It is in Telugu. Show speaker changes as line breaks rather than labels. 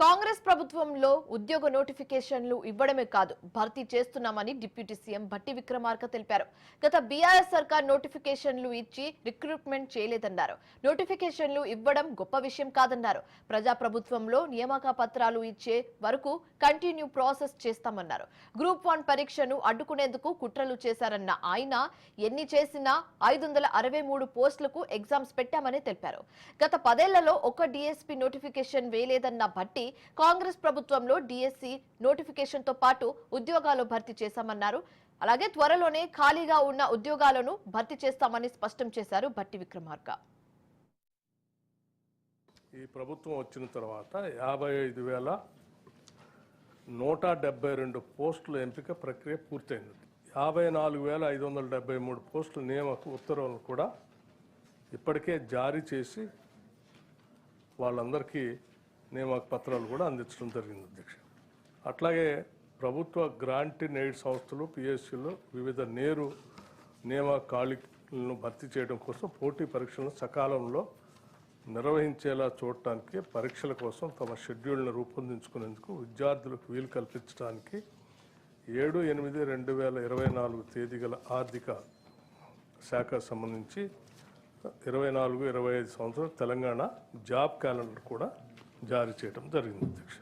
కాంగ్రెస్ ప్రభుత్వంలో ఉద్యోగ నోటిఫికేషన్లు ఇవ్వడమే కాదు భర్తీ చేస్తున్నామని డిప్యూటీ సీఎం భట్టి విక్రమార్క తెలిపారు. గత బీఆర్ఎస్ సర్కార్ నోటిఫికేషన్లు ఇచ్చి రిక్రూట్మెంట్ చేయలేదన్నారు. నోటిఫికేషన్లు ఇవ్వడం గొప్ప విషయం కాదన్నారు. ప్రజా ప్రభుత్వంలో నియామక పత్రాలు ఇచ్చే వరకు కంటిన్యూ ప్రాసెస్ చేస్తామన్నారు. గ్రూప్ 1 పరీక్షను అడ్డుకునేందుకు కుట్రలు చేశారన్న ఆయన ఎన్ని చేసినా 563 పోస్టులకు ఎగ్జామ్స్ పెట్టామని తెలిపారు. గత 10 ఏళ్లలో ఒక డీఎస్పీ నోటిఫికేషన్ వేయలేదన్న భట్టి కాంగ్రెస్ ప్రభుత్వంలో డీఎస్సీ నోటిఫికేషన్ తో పాటు ఉద్యోగాలు భర్తీ చేశామన్నారు. అలాగే త్వరలోనే ఖాళీగా ఉన్న ఉద్యోగాలను భర్తీ చేస్తామని స్పష్టం చేశారు భట్టి విక్రమార్క.
ఈ ప్రభుత్వం వచ్చిన తర్వాత 55,172 పోస్టుల ఎంపిక ప్రక్రియ పూర్తయింది. 54,573 పోస్టుల నియామక ఉత్తర్వులను కూడా ఇప్పటికే జారీ చేసి వాళ్ళందరికీ నియామక పత్రాలు కూడా అందించడం జరిగింది అధ్యక్ష. అట్లాగే ప్రభుత్వ గ్రాంట్ అండ్ ఎయిడ్ సంస్థలు పిఎస్సీలు వివిధ నేరు నియామక ఖాళీలను భర్తీ చేయడం కోసం పోటీ పరీక్షలను సకాలంలో నిర్వహించేలా చూడటానికి పరీక్షల కోసం తమ షెడ్యూల్ను రూపొందించుకునేందుకు విద్యార్థులకు వీలు కల్పించడానికి 7/8/2024 తేదీ గల ఆర్థిక శాఖ సంబంధించి 24-25 సంవత్సరం తెలంగాణ జాబ్ క్యాలెండర్ కూడా జారీ చేయడం జరిగింది అధ్యక్ష.